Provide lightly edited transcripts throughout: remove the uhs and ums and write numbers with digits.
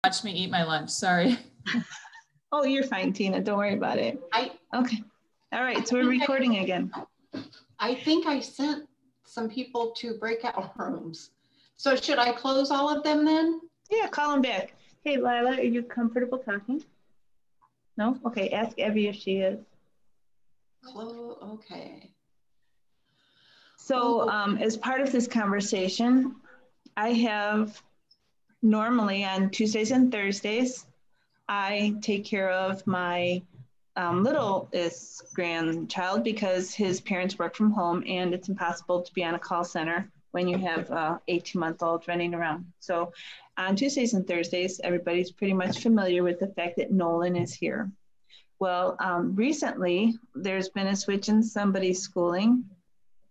Watch me eat my lunch, sorry. Oh, you're fine, Tina, don't worry about it. Okay, all right, so we're recording again. I think I sent some people to breakout rooms. So should I close all of them then? Yeah, call them back. Hey, Lila, are you comfortable talking? No? Okay, ask Evie if she is. Okay. So as part of this conversation, I have normally on Tuesdays and Thursdays, I take care of my littlest grandchild because his parents work from home and it's impossible to be on a call center when you have 18-month-old running around. So on Tuesdays and Thursdays, everybody's pretty much familiar with the fact that Nolan is here. Well, recently there's been a switch in somebody's schooling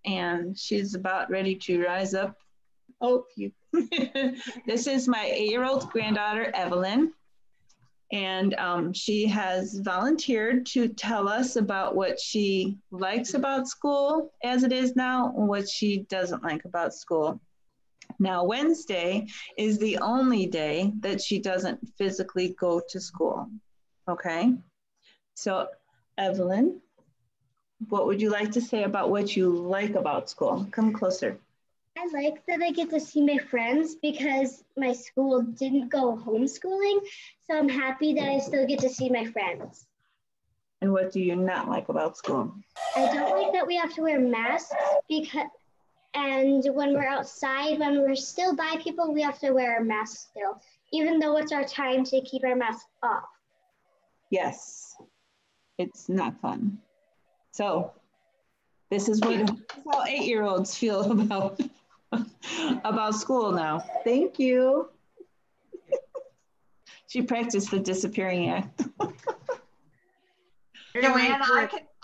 and she's about ready to rise up. Oh, this is my 8-year-old granddaughter, Evelyn. And she has volunteered to tell us about what she likes about school as it is now and what she doesn't like about school. Now, Wednesday is the only day that she doesn't physically go to school, okay? So, Evelyn, what would you like to say about what you like about school? Come closer. I like that I get to see my friends because my school didn't go homeschooling. So I'm happy that I still get to see my friends. And what do you not like about school? I don't like that we have to wear masks and when we're outside, when we're still by people, we have to wear a mask still, even though it's our time to keep our mask off. Yes, it's not fun. So this is what how 8-year-olds feel about school now. Thank you. She practiced the disappearing act. Joanne,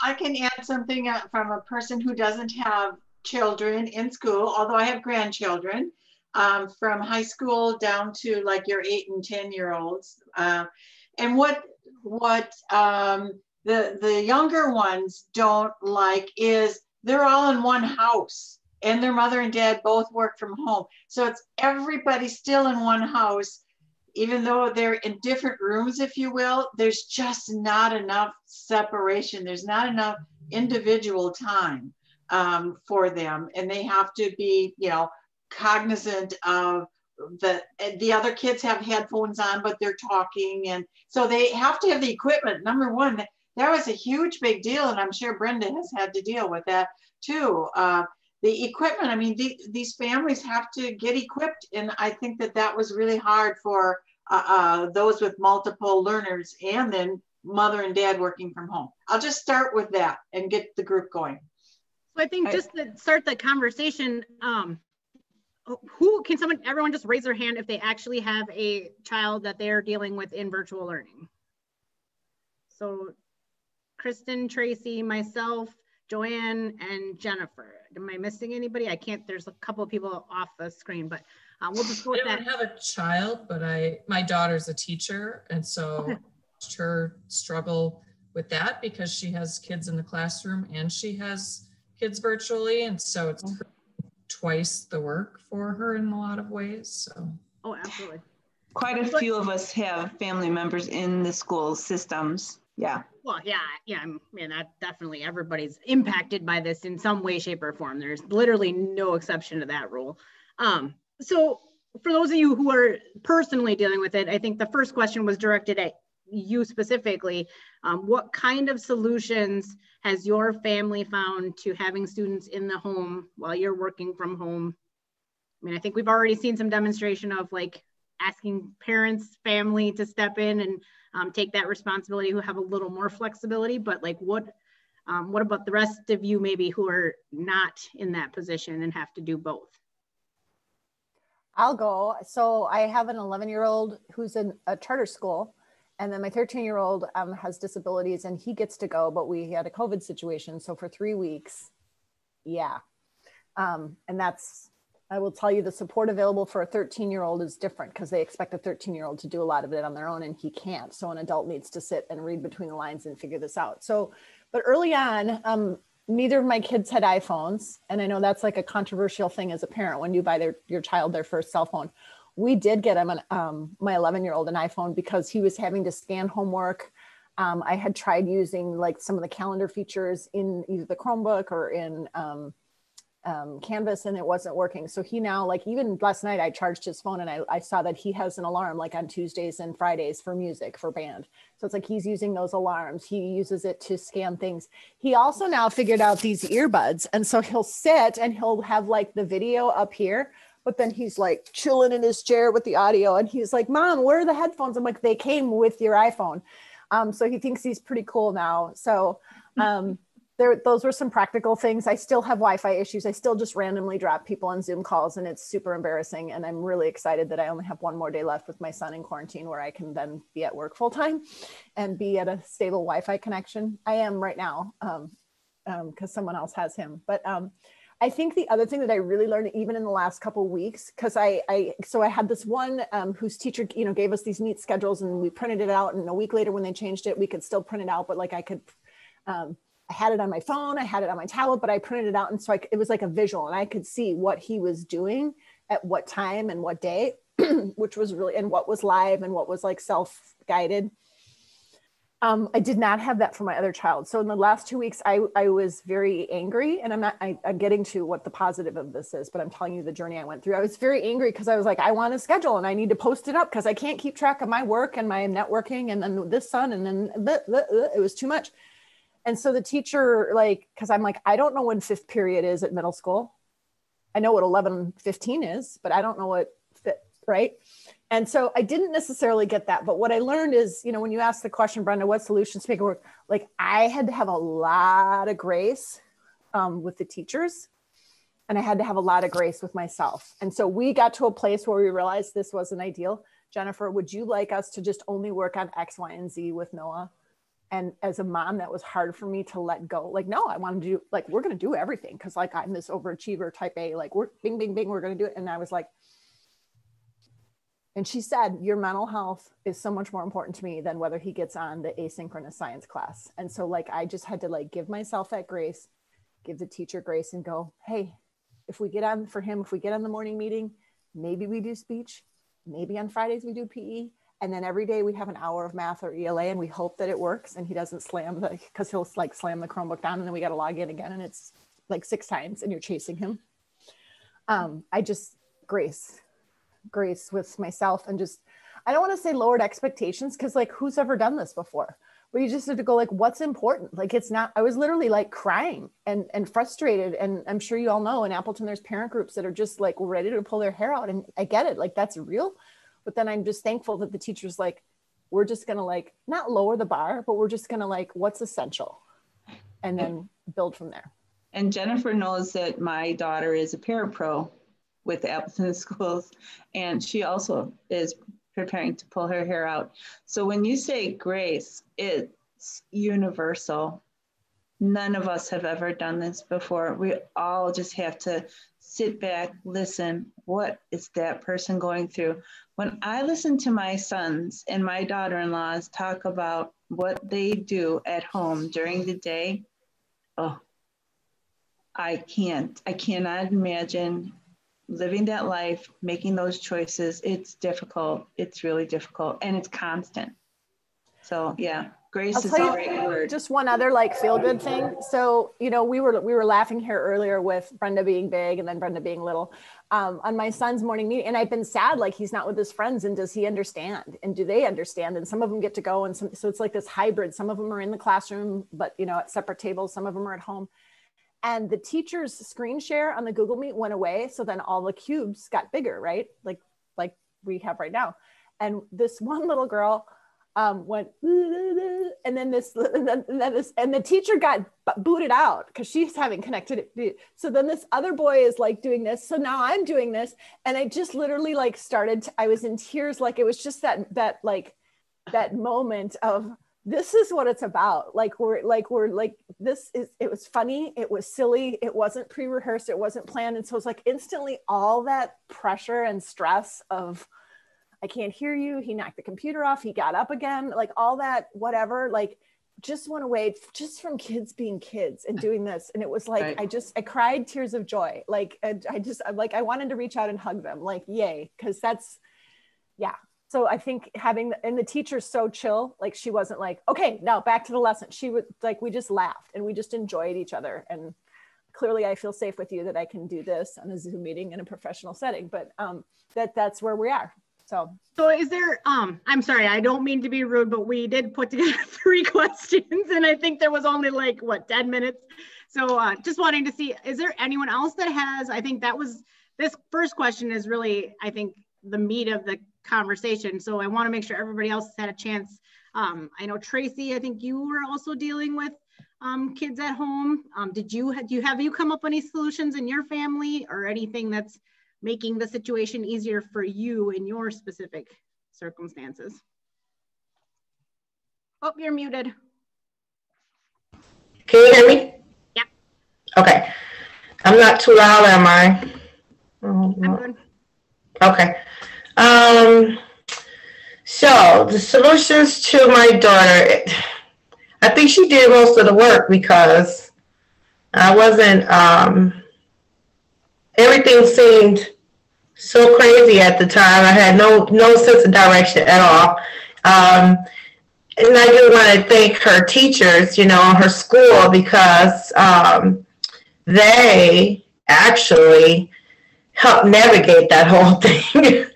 I can add something from a person who doesn't have children in school, although I have grandchildren, from high school down to like your 8 and 10-year-olds. And what the younger ones don't like is they're all in one house and their mother and dad both work from home. So it's everybody still in one house, even though they're in different rooms, if you will. There's just not enough separation. There's not enough individual time for them. And they have to be, cognizant of the other kids have headphones on, but they're talking. And so they have to have the equipment. Number one, that was a huge, big deal. And I'm sure Brenda has had to deal with that too. The equipment, I mean, these families have to get equipped. And I think that was really hard for those with multiple learners and then mother and dad working from home. I'll just start with that and get the group going. So I think just to start the conversation, everyone just raise their hand if they actually have a child that they're dealing with in virtual learning. So Kristen, Tracy, myself, Joanne, and Jennifer. Am I missing anybody? I can't, there's a couple of people off the screen, but we'll just go with that. I don't have a child, but my daughter's a teacher. And so I watched her struggle with that because she has kids in the classroom and she has kids virtually. And so it's twice the work for her in a lot of ways. So. Oh, absolutely. Quite a few of us have family members in the school systems. Yeah. Well, yeah. I mean, that definitely everybody's impacted by this in some way, shape, or form. There's literally no exception to that rule. So for those of you who are personally dealing with it, I think the first question was directed at you specifically. What kind of solutions has your family found to having students in the home while you're working from home? I mean, I think we've already seen some demonstration of like asking parents, family to step in and take that responsibility, who have a little more flexibility, but like what about the rest of you maybe who are not in that position and have to do both? I'll go. So I have an 11-year-old who's in a charter school, and then my 13-year-old has disabilities and he gets to go, but we had a COVID situation. So for 3 weeks, yeah. And that's, I will tell you, the support available for a 13-year-old is different because they expect a 13-year-old to do a lot of it on their own and he can't. So an adult needs to sit and read between the lines and figure this out. So, but early on, neither of my kids had iPhones. And I know that's like a controversial thing as a parent when you buy your child their first cell phone. we did get him my 11-year-old an iPhone because he was having to scan homework. I had tried using like some of the calendar features in either the Chromebook or in Canvas, and it wasn't working. So he now, like, even last night I charged his phone and I saw that he has an alarm like on Tuesdays and Fridays for music, for band. So it's like he's using those alarms. He uses it to scan things. He also now figured out these earbuds. And so he'll sit and he'll have like the video up here, but then he's like chilling in his chair with the audio. And he's like, Mom, where are the headphones? I'm like, they came with your iPhone. So he thinks he's pretty cool now. So those were some practical things. I still have Wi-Fi issues. I still just randomly drop people on Zoom calls, and it's super embarrassing. And I'm really excited that I only have one more day left with my son in quarantine where I can then be at work full time and be at a stable Wi-Fi connection. I am right now because someone else has him. But I think the other thing that I really learned even in the last couple of weeks, because I had this one whose teacher, gave us these neat schedules, and we printed it out. And a week later when they changed it, we could still print it out, but like I could, I had it on my phone, I had it on my tablet, but I printed it out. And so it was like a visual, and I could see what he was doing at what time and what day, which was really, and what was live and what was like self-guided. I did not have that for my other child. So in the last 2 weeks, I was very angry, and I'm getting to what the positive of this is, but I'm telling you the journey I went through. I was very angry because I was like, I want a schedule and I need to post it up because I can't keep track of my work and my networking and then this son, and then it was too much. And so the teacher, like, because I'm like, I don't know when fifth period is at middle school. I know what 11:15 is, but I don't know what fifth, right? And so I didn't necessarily get that. But what I learned is, when you ask the question, Brenda, what solutions to make it work? Like, I had to have a lot of grace with the teachers, and I had to have a lot of grace with myself. And so we got to a place where we realized this wasn't ideal. Jennifer, would you like us to just only work on X, Y, and Z with Noah? And as a mom, that was hard for me to let go. Like, no, I want to do, like, we're going to do everything. Cause like, I'm this overachiever type A, like we're bing, bing, bing, we're going to do it. And I was like, and she said, your mental health is so much more important to me than whether he gets on the asynchronous science class. And so like, I just had to like, give myself that grace, give the teacher grace, and go, hey, if we get on the morning meeting, maybe we do speech, maybe on Fridays we do PE. And then every day we have an hour of math or ELA, and we hope that it works and he doesn't because he'll like slam the Chromebook down, and then we got to log in again, and it's like 6 times and you're chasing him. I just grace with myself, and just, I don't want to say lowered expectations, because like, who's ever done this before? But you just have to go like, what's important? Like, it's not, I was literally like crying and frustrated. And I'm sure you all know in Appleton, there's parent groups that are just like ready to pull their hair out. And I get it. Like, that's real. But then I'm just thankful that the teacher's like, we're just going to like, not lower the bar, but we're just going to like, what's essential? And then build from there. And Jennifer knows that my daughter is a parapro with Appleton Schools, and she also is preparing to pull her hair out. So when you say grace, it's universal. None of us have ever done this before. We all just have to sit back, listen. What is that person going through? When I listen to my sons and my daughter-in-laws talk about what they do at home during the day, oh, I cannot imagine living that life, making those choices. It's difficult. It's really difficult, and it's constant. So yeah, grace is a great word. Just one other like feel good thing. So, we were laughing here earlier with Brenda being big and then Brenda being little on my son's morning meeting. And I've been sad, like he's not with his friends, and does he understand? And do they understand? And some of them get to go, and so it's like this hybrid. Some of them are in the classroom, but at separate tables. Some of them are at home. And the teacher's screen share on the Google Meet went away. So then all the cubes got bigger, right? Like we have right now. And this one little girl went, and then this, and the teacher got booted out because she's having connectivity. So then this other boy is like doing this. So now I'm doing this. And I just literally like I was in tears. Like, it was just that moment of, this is what it's about. It was funny. It was silly. It wasn't pre-rehearsed. It wasn't planned. And so it's like instantly all that pressure and stress of, I can't hear you. He knocked the computer off. He got up again. Like all that, whatever, like just went away just from kids being kids and doing this. And it was like, right. I cried tears of joy. Like, I wanted to reach out and hug them, like, yay. Cause Yeah. So I think and the teacher's so chill, like she wasn't like, okay, now back to the lesson. She was like, we just laughed and we just enjoyed each other. And clearly I feel safe with you that I can do this on a Zoom meeting in a professional setting, but that's where we are. So is there, I'm sorry, I don't mean to be rude, but we did put together 3 questions and I think there was only like, 10 minutes. So just wanting to see, is there anyone else that has, I think this first question is really, I think, the meat of the conversation. So I want to make sure everybody else has had a chance. I know Tracy, I think you were also dealing with kids at home. Have you come up with any solutions in your family or anything that's making the situation easier for you in your specific circumstances? Oh, you're muted. Can you hear me? Yeah. Okay. I'm not too loud, am I? I'm good. Okay. So the solutions to my daughter, I think she did most of the work because I wasn't, everything seemed so crazy at the time. I had no sense of direction at all. And I do want to thank her teachers, her school, because they actually helped navigate that whole thing.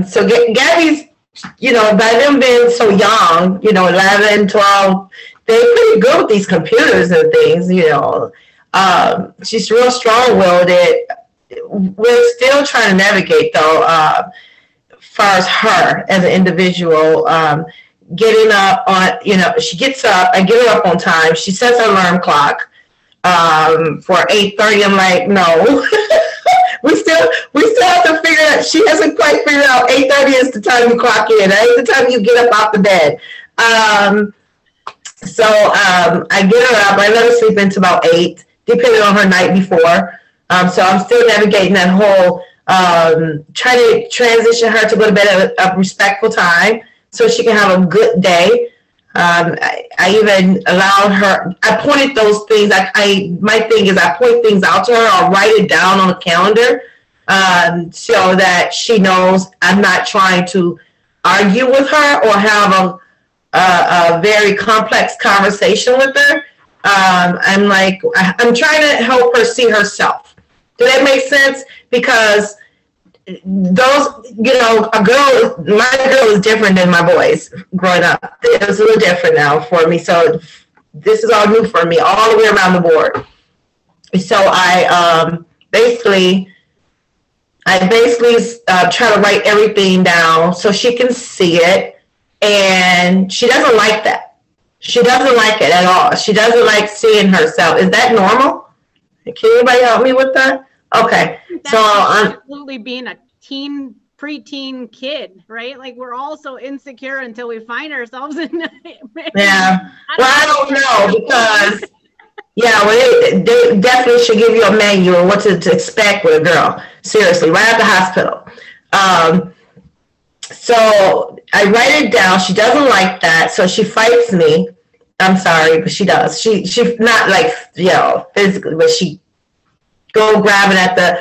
So Gabby's, by them being so young, 11, 12, they're pretty good with these computers and things, she's real strong-willed. We're still trying to navigate, though, as far as her as an individual, getting up on, she gets up, I get her up on time, she sets her alarm clock for 8:30. I'm like, no. we still have to figure out, she hasn't quite figured out 8:30 is the time you clock in, right? The time you get up off the bed. So I get her up, I let her sleep into about 8, depending on her night before. So I'm still navigating that whole, trying to transition her to go to bed at a respectful time so she can have a good day. I even allowed her, I pointed those things, my thing is I point things out to her, I'll write it down on a calendar so that she knows I'm not trying to argue with her or have a very complex conversation with her. I'm trying to help her see herself. Does that make sense? Because those, my girl is different than my boys growing up. It's a little different now for me. So this is all new for me, all the way around the board. So I basically try to write everything down so she can see it. And she doesn't like that. She doesn't like it at all. She doesn't like seeing herself. Is that normal? Can anybody help me with that? Okay. That's so absolutely being a preteen kid, right? Like we're all so insecure until we find ourselves in. Yeah. Well, I don't know because they definitely should give you a manual what to expect with a girl. Seriously, right at the hospital. So I write it down. She doesn't like that, so she fights me. I'm sorry, but she does. She's not like physically, but she go grabbing at the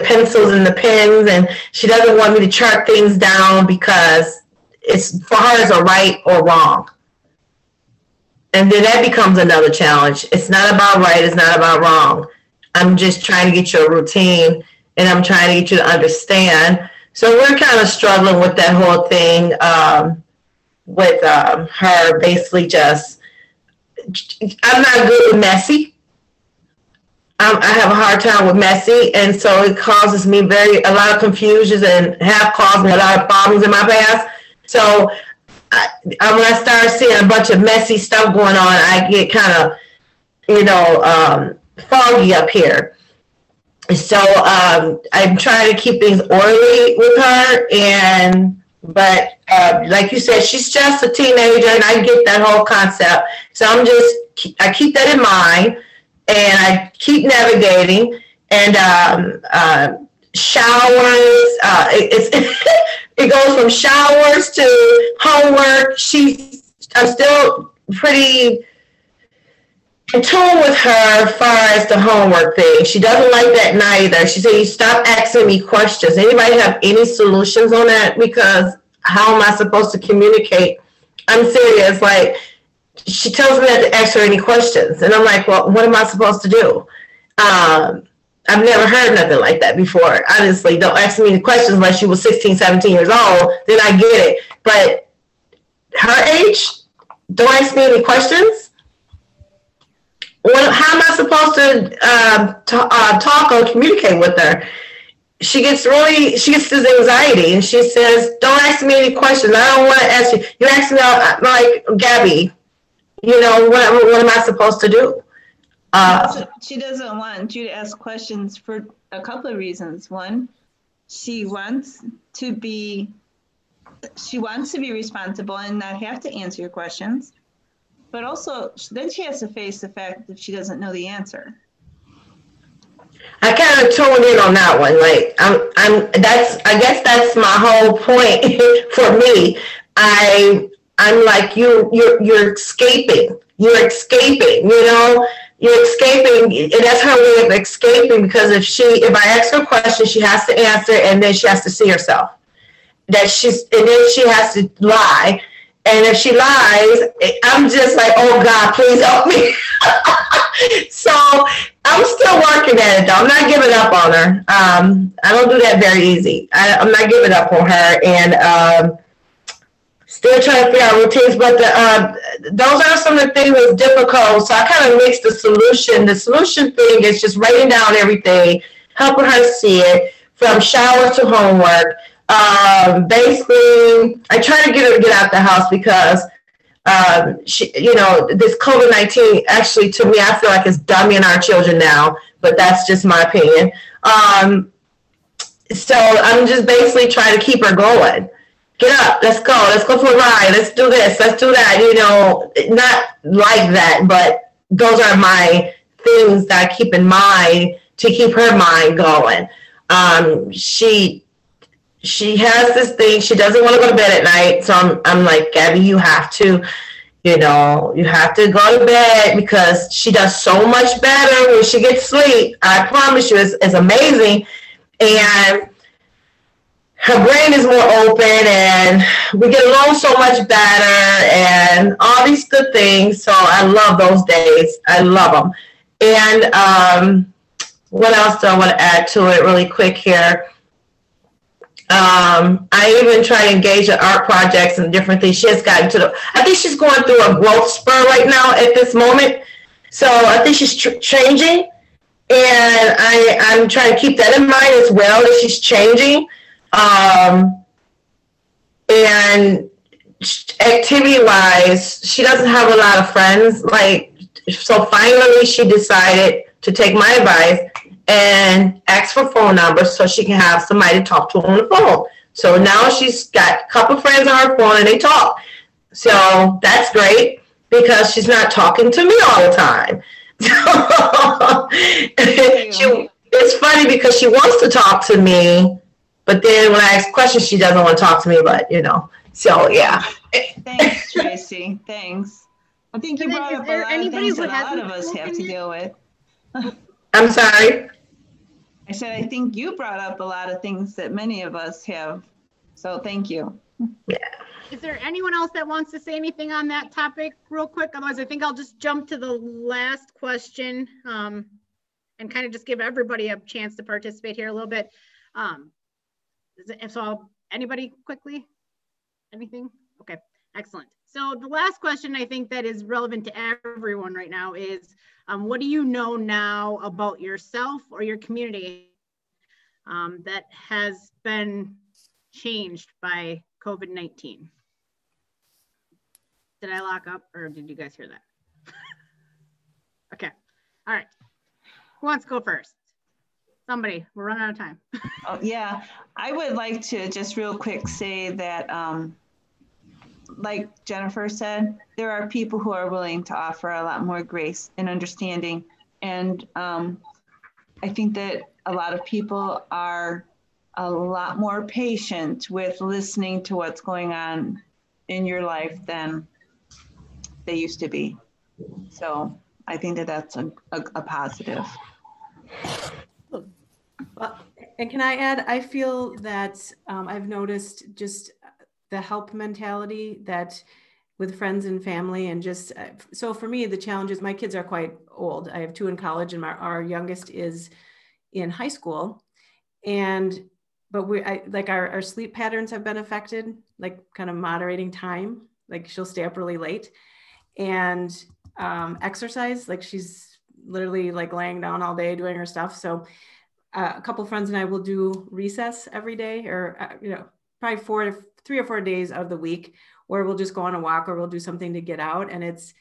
pencils and the pens, and she doesn't want me to chart things down because it's for her is a right or wrong. And then that becomes another challenge. It's not about right, it's not about wrong. I'm just trying to get you a routine, and I'm trying to get you to understand. So we're kind of struggling with that whole thing with her basically just, I'm not good with messy. I have a hard time with messy, and so it causes me a lot of confusions and have caused me a lot of problems in my past. So when I start seeing a bunch of messy stuff going on, I get kind of, foggy up here. So I'm trying to keep things orderly with her, but like you said, she's just a teenager, and I get that whole concept. So I keep that in mind, and I keep navigating. And showers, it goes from showers to homework. I'm still pretty in tune with her as far as the homework thing. She doesn't like that neither. She said, you stop asking me questions. Anybody have any solutions on that? Because how am I supposed to communicate? I'm serious. Like, she tells me not to ask her any questions. And I'm like, well, what am I supposed to do? I've never heard nothing like that before. Honestly, don't ask me any questions unless you were 16, 17 years old. Then I get it. But her age, don't ask me any questions? How am I supposed to talk or communicate with her? She gets this anxiety, and she says, don't ask me any questions. I don't want to ask you. You ask me, like, Gabby, you know, what am I supposed to do? She doesn't want you to ask questions for a couple of reasons. One, she wants to be responsible and not have to answer your questions. But also, then she has to face the fact that she doesn't know the answer. I kind of toned in on that one. Like, I guess that's my whole point for me. I'm like, you're escaping. You're escaping, you know? You're escaping, and that's her way of escaping, because if I ask her a question, she has to answer, and then she has to see herself. And then she has to lie. And if she lies, I'm just like, oh God, please help me. So I'm still working at it though. I'm not giving up on her. I don't do that very easy. I'm not giving up on her, and still trying to figure out routines. But those are some of the things that's difficult. So I kind of mixed the solution. The solution thing is just writing down everything, helping her see it, from shower to homework. Basically, I try to get her to get out the house because she, you know, this COVID-19 actually, to me, I feel like it's dumbing our children now, but that's just my opinion. So I'm just basically trying to keep her going. Get up, let's go for a ride, let's do this, let's do that, you know, not like that, but those are my things that I keep in mind to keep her mind going. She has this thing, she doesn't want to go to bed at night, so I'm like, Gabby, you have to go to bed, because she does so much better when she gets sleep. I promise you, it's amazing. And her brain is more open, and we get along so much better, and all these good things. So I love those days. I love them. And what else do I want to add to it really quick here? I even try to engage in art projects and different things. She has gotten I think she's going through a growth spur right now at this moment. So I think she's changing, and I'm trying to keep that in mind as well, that she's changing. And activity-wise, she doesn't have a lot of friends. Like, so finally she decided to take my advice and ask for phone numbers so she can have somebody to talk to on the phone. So now she's got a couple friends on her phone, and they talk. So that's great, because she's not talking to me all the time. It's funny because she wants to talk to me, but then when I ask questions, she doesn't want to talk to me, but you know, so yeah. Thanks, Tracy. Thanks. I think you brought up a lot of things that a lot of us have to deal with. I'm sorry? I said, I think you brought up a lot of things that many of us have. So thank you. Yeah. Is there anyone else that wants to say anything on that topic real quick? Otherwise, I think I'll just jump to the last question and kind of just give everybody a chance to participate here a little bit. So anybody quickly? Anything? Okay, excellent. So the last question I think that is relevant to everyone right now is, what do you know now about yourself or your community that has been changed by COVID-19? Did I lock up, or did you guys hear that? Okay, all right. Who wants to go first? Somebody, we're running out of time. Oh, yeah, I would like to just real quick say that, like Jennifer said, there are people who are willing to offer a lot more grace and understanding. And I think that a lot of people are a lot more patient with listening to what's going on in your life than they used to be. So I think that that's a positive. Well, and can I add, I feel that I've noticed just the help mentality that with friends and family, and just, so for me, the challenge is my kids are quite old. I have 2 in college and our youngest is in high school. But our sleep patterns have been affected, like kind of moderating time, like she'll stay up really late, and exercise, like she's literally like laying down all day doing her stuff. So a couple of friends and I will do recess every day, or probably 3 or 4 days of the week, where we'll just go on a walk or we'll do something to get out. And it's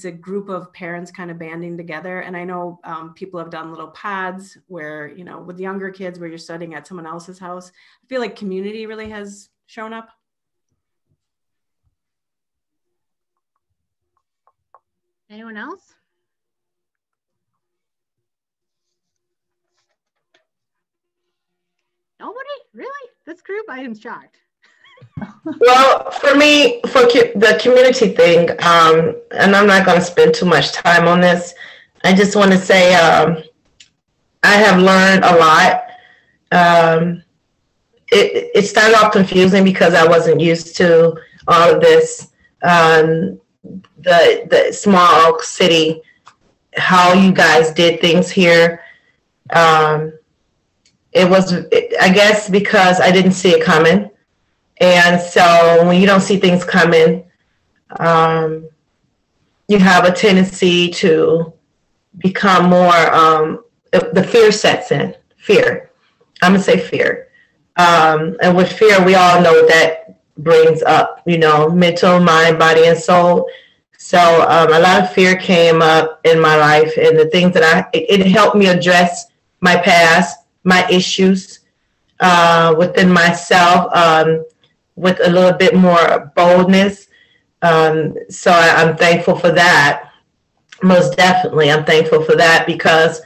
a group of parents kind of banding together. And I know people have done little pods where, with younger kids, where you're studying at someone else's house. I feel like community really has shown up. Anyone else? Nobody? Really? This group? I am shocked. Well, for me, for the community thing, and I'm not going to spend too much time on this. I just want to say I have learned a lot. It started off confusing because I wasn't used to all of this. The small city, how you guys did things here. It was, I guess, because I didn't see it coming. And so when you don't see things coming, you have a tendency to become more, the fear sets in, fear. I'm gonna say fear. And with fear, we all know what that brings up, mental, mind, body, and soul. So a lot of fear came up in my life, and the things that it helped me address my past, my issues within myself, with a little bit more boldness. So I'm thankful for that. Most definitely, I'm thankful for that, because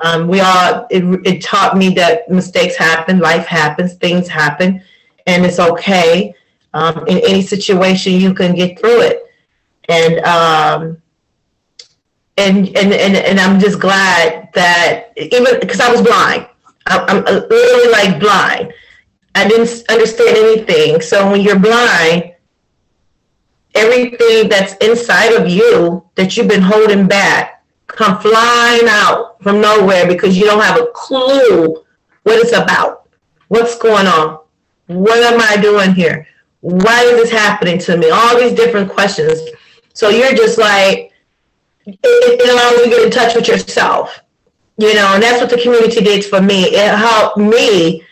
it taught me that mistakes happen, life happens, things happen, and it's okay. In any situation, you can get through it. And I'm just glad that, even because I was blind, I'm literally like blind. I didn't understand anything. So when you're blind, everything that's inside of you that you've been holding back come flying out from nowhere, because you don't have a clue what it's about. What's going on? What am I doing here? Why is this happening to me? All these different questions. So you're just like, it allows you to get in touch with yourself, and that's what the community did for me. It helped me.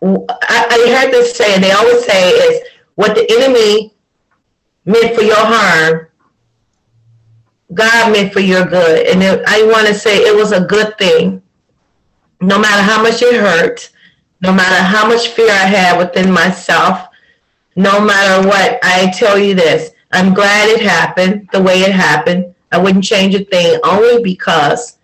I heard this saying, they always say, is what the enemy meant for your harm, God meant for your good. And I want to say it was a good thing. No matter how much it hurt, no matter how much fear I had within myself, no matter what, I tell you this, I'm glad it happened the way it happened. I wouldn't change a thing, only because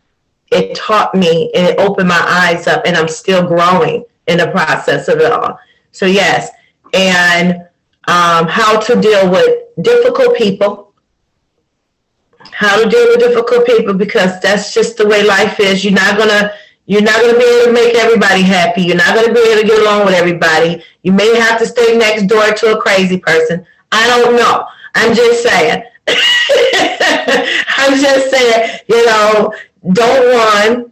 it taught me and it opened my eyes up, and I'm still growing in the process of it all. So yes, and how to deal with difficult people, because that's just the way life is. You're not gonna be able to make everybody happy. You're not gonna be able to get along with everybody. You may have to stay next door to a crazy person. I don't know. I'm just saying. Don't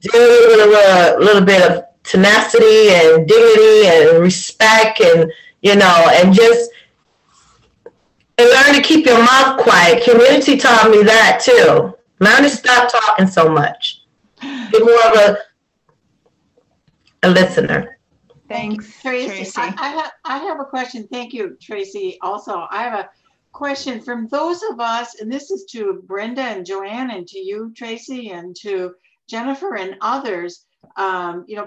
deal with a little bit of tenacity and dignity and respect, and and just learn to keep your mouth quiet. Community taught me that too. Learn to stop talking so much. Be more of a listener. Thanks, Tracy. I have a question. Thank you, Tracy. Also, I have a question from those of us, and this is to Brenda and Joanne, and to you, Tracy, and to Jennifer and others.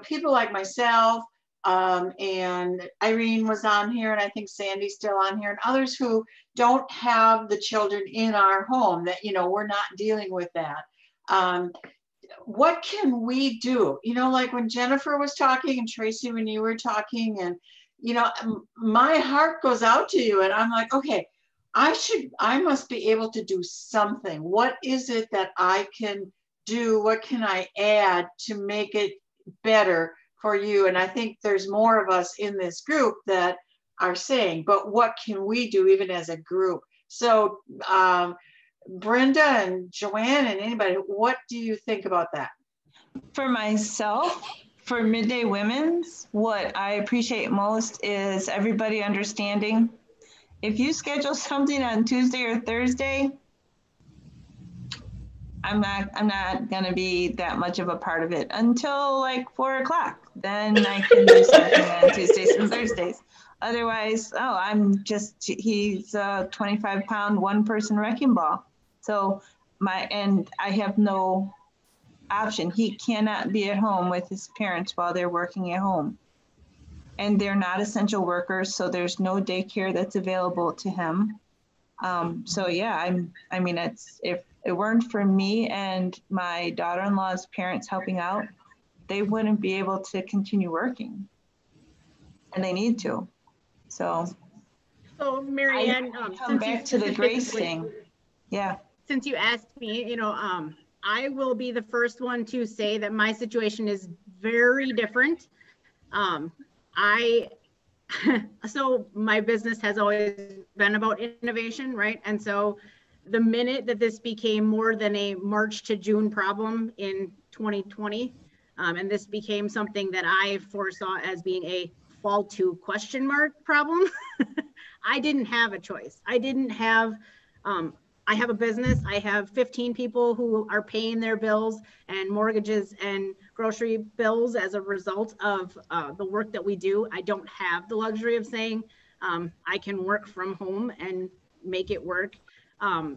People like myself, and Irene was on here, and I think Sandy's still on here, and others who don't have the children in our home, that, we're not dealing with that. What can we do? Like when Jennifer was talking, and Tracy, when you were talking, and, my heart goes out to you, and I'm like, okay, I must be able to do something. What is it that I can do? What can I add to make it better for you? And I think there's more of us in this group that are saying, but what can we do even as a group? So Brenda and Joanne and anybody, what do you think about that? For myself, for Midday Women's, what I appreciate most is everybody understanding. If you schedule something on Tuesday or Thursday, I'm not gonna be that much of a part of it until like 4 o'clock. Then I can do something on Tuesdays and Thursdays. Otherwise, he's a 25-pound one-person wrecking ball. So I have no option. He cannot be at home with his parents while they're working at home. And they're not essential workers, so there's no daycare that's available to him. So yeah, if it weren't for me and my daughter-in-law's parents helping out, they wouldn't be able to continue working, and they need to. So Mary Ann, come back to the grace thing. Yeah. Since you asked me, I will be the first one to say that my situation is very different. So my business has always been about innovation, right? And so the minute that this became more than a March to June problem in 2020, and this became something that I foresaw as being a fall to question mark problem, I didn't have a choice. I have a business. I have 15 people who are paying their bills and mortgages and grocery bills as a result of the work that we do. I don't have the luxury of saying I can work from home and make it work.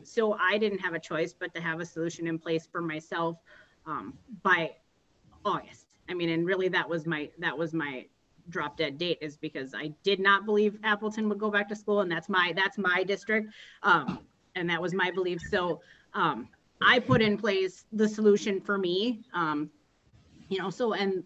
So I didn't have a choice but to have a solution in place for myself by August. And really that was my drop dead date, is because I did not believe Appleton would go back to school, and that's my district. And that was my belief. So I put in place the solution for me, and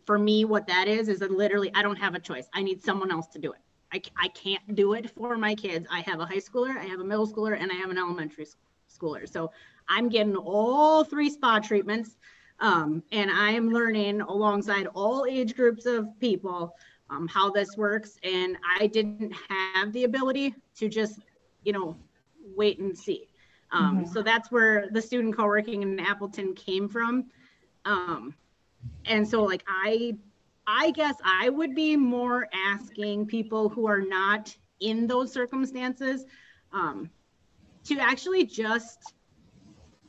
for me, what that is that literally I don't have a choice. I need someone else to do it. I can't do it for my kids. I have a high schooler, I have a middle schooler, and I have an elementary schooler. So I'm getting all 3 spa treatments, and I am learning alongside all age groups of people how this works. And I didn't have the ability to just, wait and see. So that's where the student co-working in Appleton came from. And so like, I guess I would be more asking people who are not in those circumstances to actually just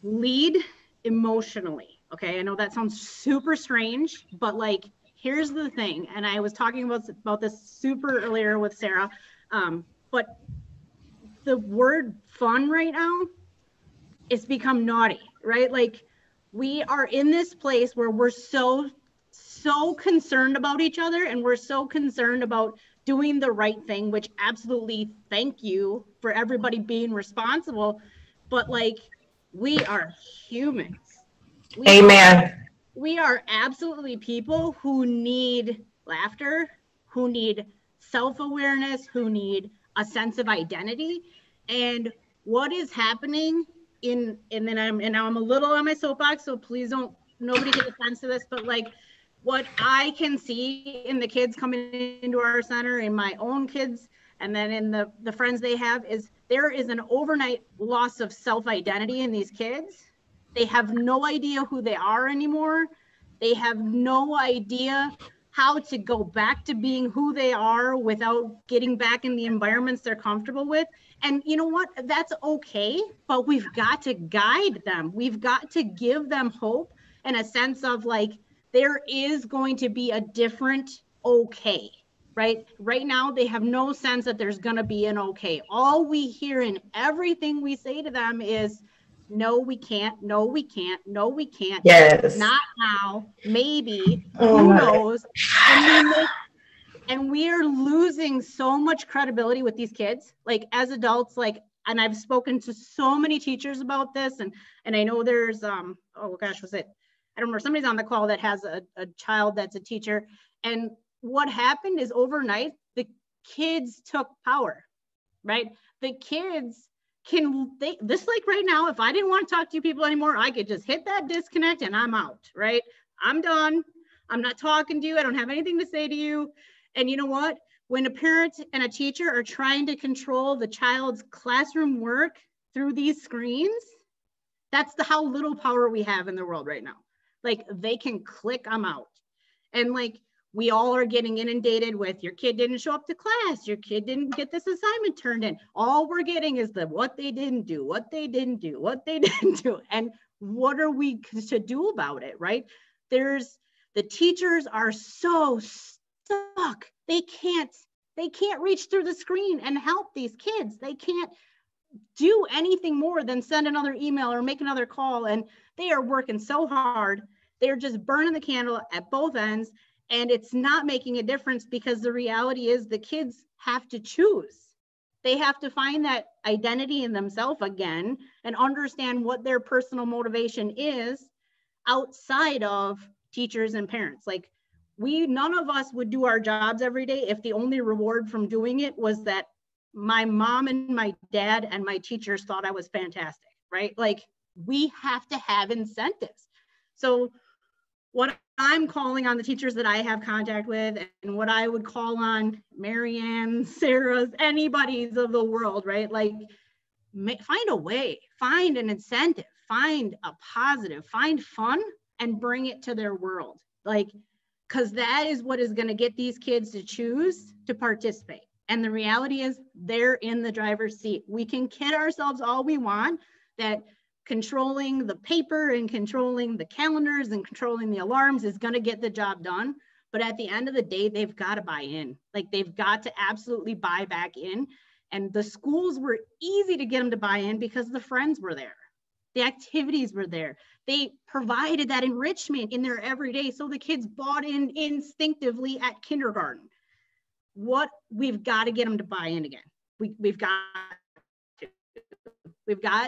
lead emotionally. Okay, I know that sounds super strange, but like, here's the thing. And I was talking about this super earlier with Sarah, but the word fun right now, it's become naughty, right? Like, we are in this place where we're so concerned about each other, and we're so concerned about doing the right thing, which absolutely thank you for everybody being responsible. But like, we are humans. Amen. We are absolutely people who need laughter, who need self-awareness, who need a sense of identity. And what is happening now I'm a little on my soapbox, so please nobody take offense to this, but like, what I can see in the kids coming into our center, in my own kids, and then in the friends they have, is there is an overnight loss of self-identity in these kids. They have no idea who they are anymore. They have no idea how to go back to being who they are without getting back in the environments they're comfortable with. And you know what? That's okay, but we've got to guide them. We've got to give them hope and a sense of like, there is going to be a different okay, right? Right now, they have no sense that there's going to be an okay. All we hear in everything we say to them is, no, we can't. No, we can't. No, we can't. Yes. Not now. Maybe. Who knows? And we are losing so much credibility with these kids. Like, as adults, like, and I've spoken to so many teachers about this, and I know there's oh gosh, was it? I don't remember. Somebody's on the call that has a child that's a teacher, and what happened is overnight the kids took power, right? The kids this, like right now, if I didn't want to talk to you people anymore, I could just hit that disconnect and I'm out, right? I'm done. I'm not talking to you. I don't have anything to say to you. And you know what? When a parent and a teacher are trying to control the child's classroom work through these screens, that's how little power we have in the world right now. Like, they can click, I'm out. And like, we all are getting inundated with, your kid didn't show up to class, your kid didn't get this assignment turned in. All we're getting is the what they didn't do, what they didn't do, what they didn't do. And what are we to do about it, right? The teachers are so stuck. They can't reach through the screen and help these kids. They can't do anything more than send another email or make another call. And they are working so hard. They're just burning the candle at both ends. And it's not making a difference, because the reality is the kids have to choose. They have to find that identity in themselves again and understand what their personal motivation is outside of teachers and parents. Like, none of us would do our jobs every day if the only reward from doing it was that my mom and my dad and my teachers thought I was fantastic, right? Like, we have to have incentives. So what I'm calling on the teachers that I have contact with, and what I would call on Marianne, Sarah's, anybody's of the world, right? Like, find a way, find an incentive, find a positive, find fun, and bring it to their world. Like, because that is what is going to get these kids to choose to participate. And the reality is, they're in the driver's seat. We can kid ourselves all we want that controlling the paper and controlling the calendars and controlling the alarms is going to get the job done. But at the end of the day, they've got to buy in. Like, they've got to absolutely buy back in. And the schools were easy to get them to buy in because the friends were there. The activities were there. They provided that enrichment in their everyday. So the kids bought in instinctively at kindergarten. We've got to get them to buy in again. We've got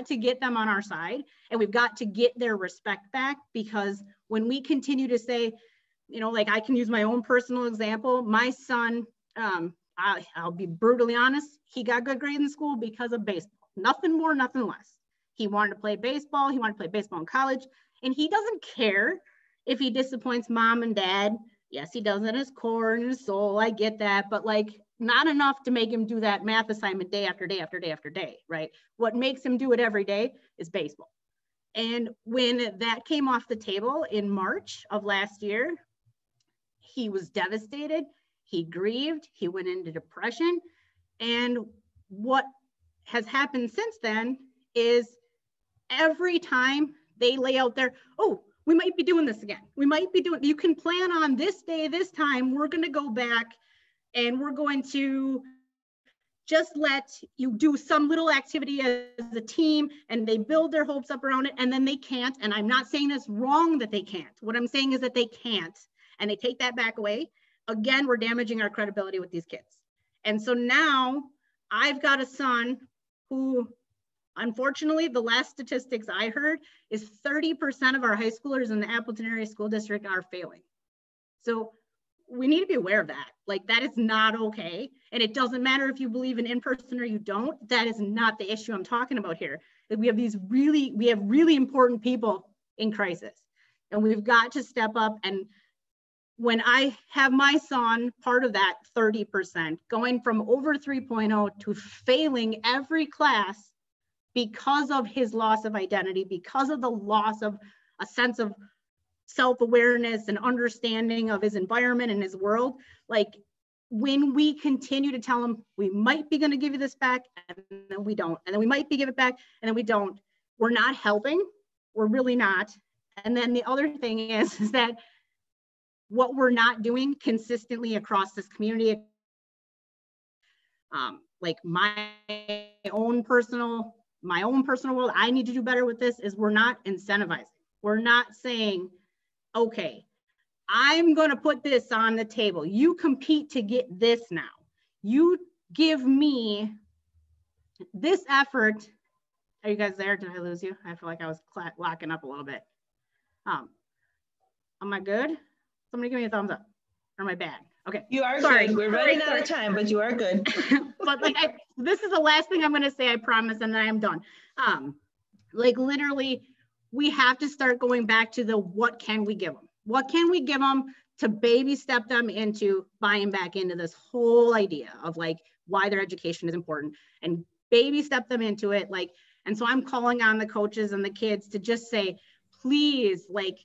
to get them on our side, and we've got to get their respect back, because when we continue to say, you know, like, I can use my own personal example. My son, I'll be brutally honest, he got good grades in school because of baseball. Nothing more, nothing less. He wanted to play baseball. He wanted to play baseball in college, and he doesn't care if he disappoints mom and dad. Yes, he does in his core and his soul. I get that, but like, not enough to make him do that math assignment day after day after day after day, right? What makes him do it every day is baseball. And when that came off the table in March of last year, he was devastated. He grieved. He went into depression. And what has happened since then is, every time they lay out there, oh, we might be doing this again. We might be doing, you can plan on this day, this time, we're going to go back and we're going to just let you do some little activity as a team, and they build their hopes up around it, and then they can't. And I'm not saying it's wrong that they can't. What I'm saying is that they can't, and they take that back away. Again, we're damaging our credibility with these kids. And so now I've got a son who, unfortunately, the last statistics I heard is 30% of our high schoolers in the Appleton Area School District are failing. So we need to be aware of that. Like, that is not okay. And it doesn't matter if you believe in person or you don't. That is not the issue I'm talking about here. We have really important people in crisis, and we've got to step up. And when I have my son, part of that 30%, going from over 3.0 to failing every class because of his loss of identity, because of the loss of a sense of self-awareness and understanding of his environment and his world. Like, when we continue to tell him, we might be going to give you this back, and then we don't, and then we might be give it back, and then we don't, we're not helping. We're really not. And then the other thing is that what we're not doing consistently across this community, like my own personal world, I need to do better with this, is we're not incentivizing. We're not saying, okay, I'm going to put this on the table. You compete to get this now. You give me this effort. Are you guys there? Did I lose you? I feel like I was locking up a little bit. Am I good? Somebody give me a thumbs up. Or am I bad? Okay. You are sorry. good. We're running out of time, but you are good. But like, this is the last thing I'm going to say, I promise, and then I am done. Like literally, we have to start going back to the, what can we give them? What can we give them to baby step them into buying back into this whole idea of like why their education is important, and baby step them into it. Like, and so I'm calling on the coaches and the kids to just say, please, like,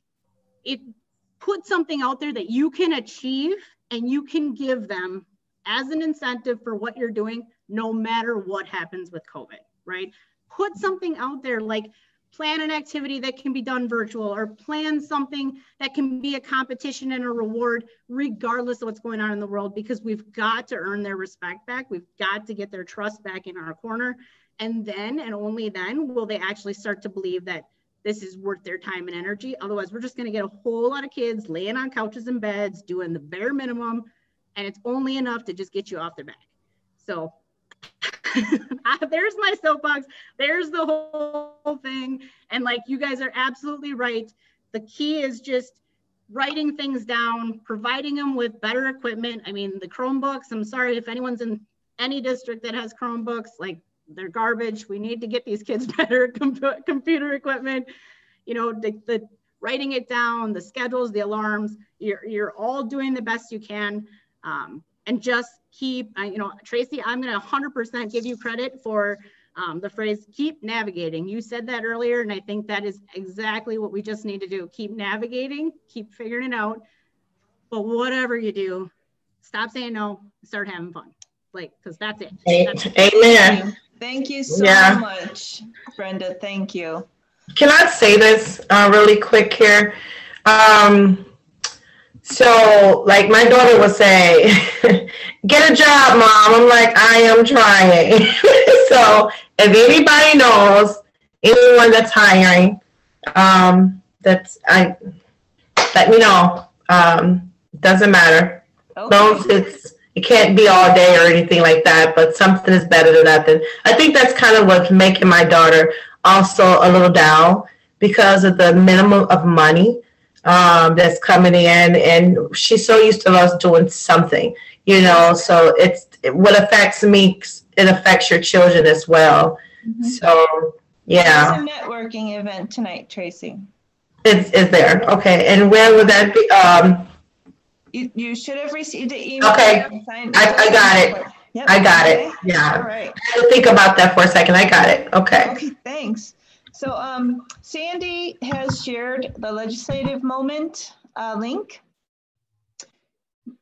put something out there that you can achieve and you can give them as an incentive for what you're doing, no matter what happens with COVID, right? Put something out there, like plan an activity that can be done virtual, or plan something that can be a competition and a reward, regardless of what's going on in the world, because we've got to earn their respect back. We've got to get their trust back in our corner. And then, and only then, will they actually start to believe that this is worth their time and energy. Otherwise, we're just going to get a whole lot of kids laying on couches and beds, doing the bare minimum, and it's only enough to just get you off their back. So there's my soapbox. There's the whole thing. And like, you guys are absolutely right. The key is just writing things down, providing them with better equipment. I mean, the Chromebooks, I'm sorry if anyone's in any district that has Chromebooks, like, they're garbage. We need to get these kids better computer equipment. You know, the writing it down, the schedules, the alarms, you're all doing the best you can. And just keep, you know, Tracy, I'm going to 100% give you credit for the phrase, keep navigating. You said that earlier, and I think that is exactly what we just need to do. Keep navigating, keep figuring it out. But whatever you do, stop saying no, start having fun. Like, because that's it. Amen. Thank you so much, Brenda. Thank you. Can I say this really quick here? So, like, my daughter would say, get a job, Mom. I'm like, I am trying. So, if anybody knows anyone that's hiring, let me know. Doesn't matter. Okay. It can't be all day or anything like that, but something is better than nothing. I think that's kind of what's making my daughter also a little down, because of the minimum of money that's coming in, and she's so used to us doing something, you know. So what affects me, it affects your children as well. Mm-hmm. So yeah. There's a networking event tonight, Tracy. Is there? Okay, and where would that be? You should have received an email. Okay, I got it. Yep. I got it. Yeah. All right. I had to think about that for a second. I got it. Okay. Okay, thanks. So Sandy has shared the legislative moment link.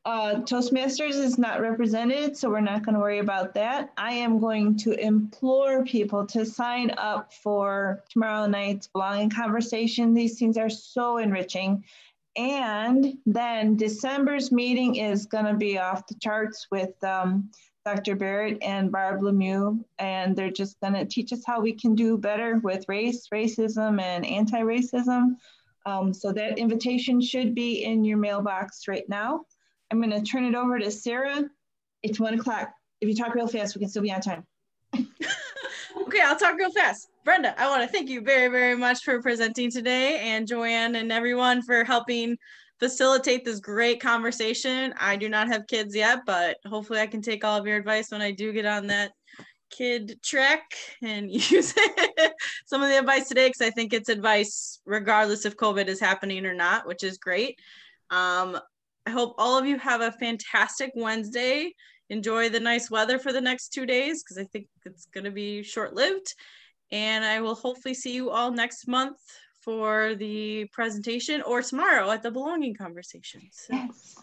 Toastmasters is not represented, so we're not going to worry about that. I am going to implore people to sign up for tomorrow night's Belonging Conversation. These things are so enriching. And then December's meeting is going to be off the charts with Dr. Barrett and Barb Lemieux, and they're just going to teach us how we can do better with race, racism, and anti-racism. So that invitation should be in your mailbox right now. I'm going to turn it over to Sarah. It's 1 o'clock. If you talk real fast, we can still be on time. Okay, I'll talk real fast. Brenda, I want to thank you very, very much for presenting today, and Joanne and everyone for helping facilitate this great conversation. I do not have kids yet, but hopefully I can take all of your advice when I do get on that kid trek and use some of the advice today, because I think it's advice regardless if COVID is happening or not, which is great. I hope all of you have a fantastic Wednesday. Enjoy the nice weather for the next 2 days, because I think it's going to be short-lived. And I will hopefully see you all next month for the presentation, or tomorrow at the Belonging Conversation. So. Yes.